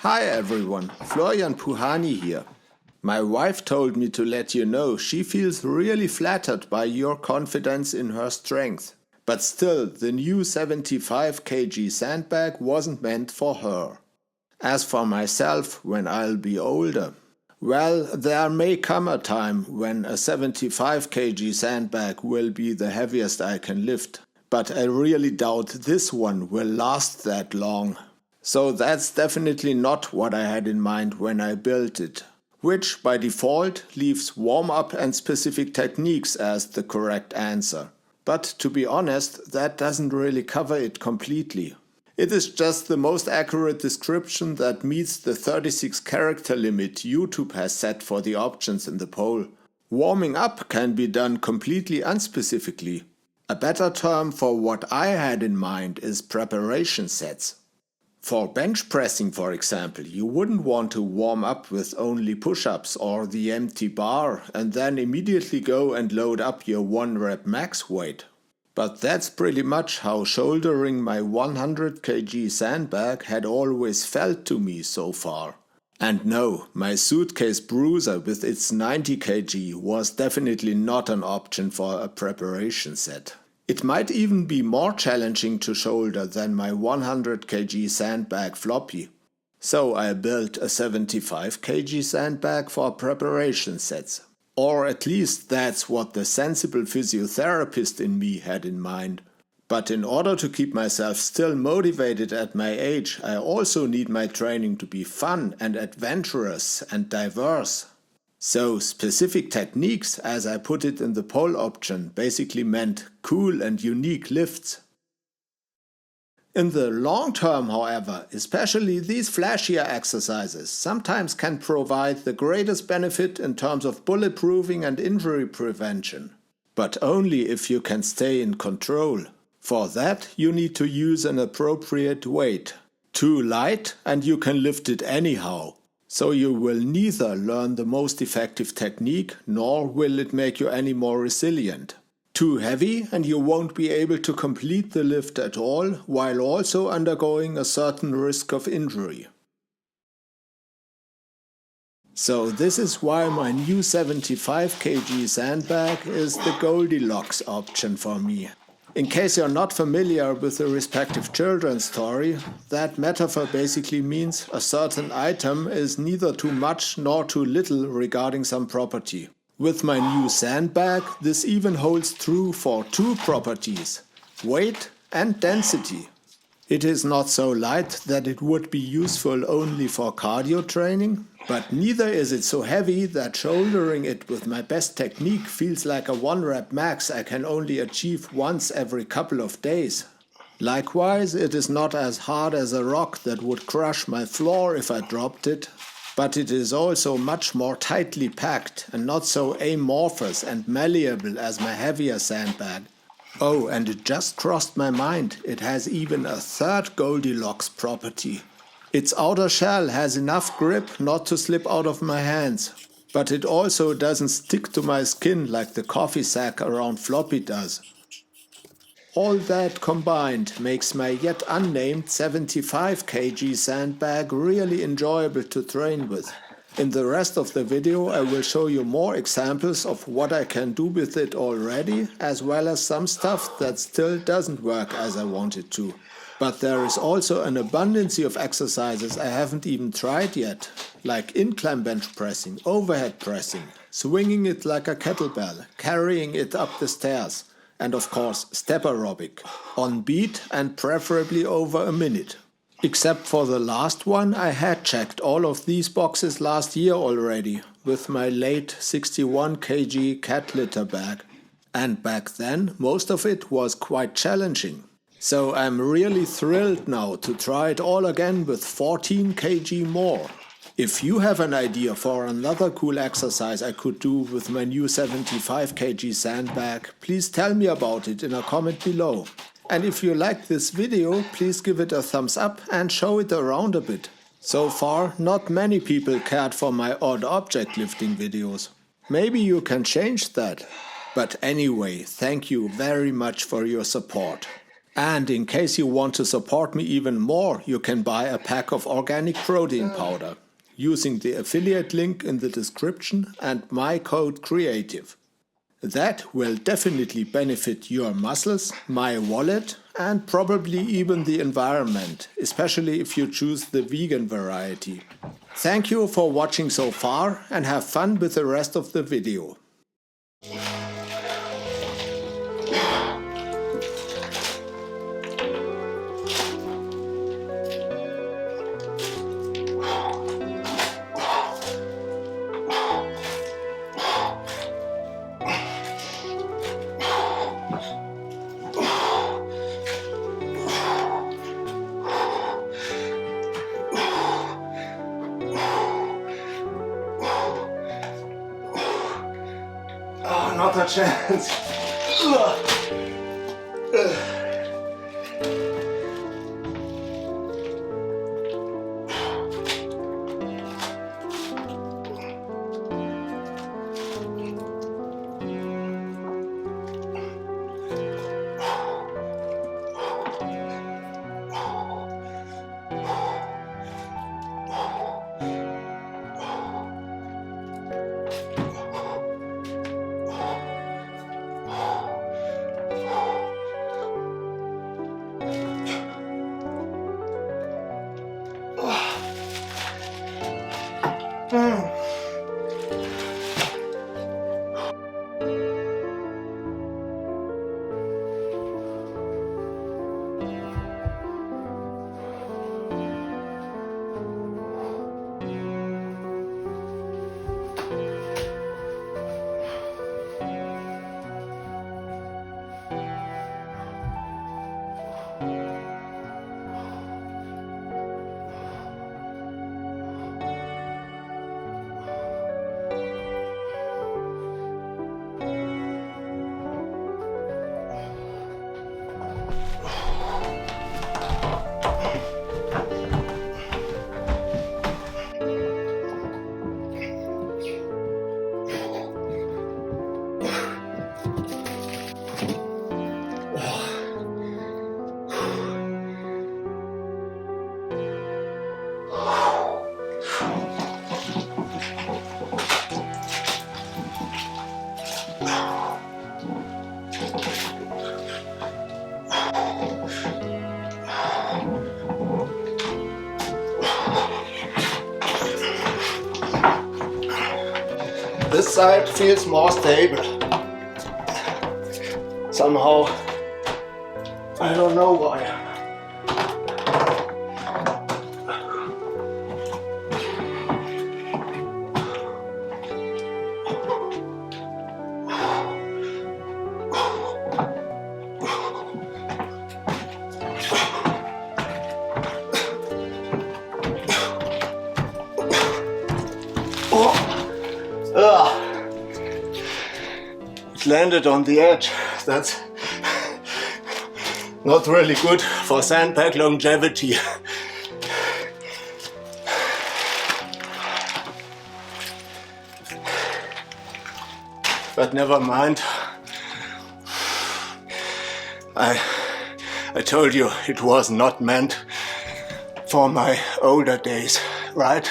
Hi everyone, Florian Puhani here. My wife told me to let you know she feels really flattered by your confidence in her strength. But still, the new 75 kg sandbag wasn't meant for her. As for myself, when I'll be older, well, there may come a time when a 75 kg sandbag will be the heaviest I can lift. But I really doubt this one will last that long. So that's definitely not what I had in mind when I built it, which by default leaves warm-up and specific techniques as the correct answer. But to be honest, that doesn't really cover it completely. It is just the most accurate description that meets the 36 character limit YouTube has set for the options in the poll. Warming up can be done completely unspecifically. A better term for what I had in mind is preparation sets. For bench pressing, for example, you wouldn't want to warm up with only push-ups or the empty bar and then immediately go and load up your 1 rep max weight. But that's pretty much how shouldering my 100 kg sandbag had always felt to me so far. And no, my suitcase bruiser with its 90 kg was definitely not an option for a preparation set. It might even be more challenging to shoulder than my 100 kg sandbag floppy. So I built a 75 kg sandbag for preparation sets. Or at least that's what the sensible physiotherapist in me had in mind. But in order to keep myself still motivated at my age, I also need my training to be fun and adventurous and diverse. So specific techniques, as I put it in the poll option, basically meant cool and unique lifts. In the long term, however, especially these flashier exercises sometimes can provide the greatest benefit in terms of bulletproofing and injury prevention. But only if you can stay in control. For that you need to use an appropriate weight. Too light and you can lift it anyhow. So you will neither learn the most effective technique nor will it make you any more resilient. Too heavy and you won't be able to complete the lift at all while also undergoing a certain risk of injury. So this is why my new 75 kg sandbag is the Goldilocks option for me. In case you're not familiar with the respective children's story, that metaphor basically means a certain item is neither too much nor too little regarding some property. With my new sandbag, this even holds true for two properties: weight and density. It is not so light that it would be useful only for cardio training, but neither is it so heavy that shouldering it with my best technique feels like a 1 rep max I can only achieve once every couple of days. Likewise, it is not as hard as a rock that would crush my floor if I dropped it, but it is also much more tightly packed and not so amorphous and malleable as my heavier sandbag. Oh, and it just crossed my mind, it has even a third Goldilocks property. Its outer shell has enough grip not to slip out of my hands, but it also doesn't stick to my skin like the coffee sack around floppy does. All that combined makes my yet unnamed 75 kg sandbag really enjoyable to train with. In the rest of the video I will show you more examples of what I can do with it already, as well as some stuff that still doesn't work as I want it to. But there is also an abundance of exercises I haven't even tried yet, like incline bench pressing, overhead pressing, swinging it like a kettlebell, carrying it up the stairs, and of course step aerobic, on beat and preferably over a minute. Except for the last one, I had checked all of these boxes last year already, with my late 61 kg cat litter bag. And back then, most of it was quite challenging. So I'm really thrilled now to try it all again with 14 kg more. If you have an idea for another cool exercise I could do with my new 75 kg sandbag, please tell me about it in a comment below. And if you liked this video, please give it a thumbs up and show it around a bit. So far, not many people cared for my odd object lifting videos. Maybe you can change that. But anyway, thank you very much for your support. And in case you want to support me even more, you can buy a pack of organic protein powder using the affiliate link in the description and my code CREATIVE. That will definitely benefit your muscles, my wallet, and probably even the environment, especially if you choose the vegan variety. Thank you for watching so far and have fun with the rest of the video. Oh, not a chance. This side feels more stable. Somehow, I don't know why. It landed on the edge. That's not really good for sandbag longevity. But never mind. I told you it was not meant for my older days, right?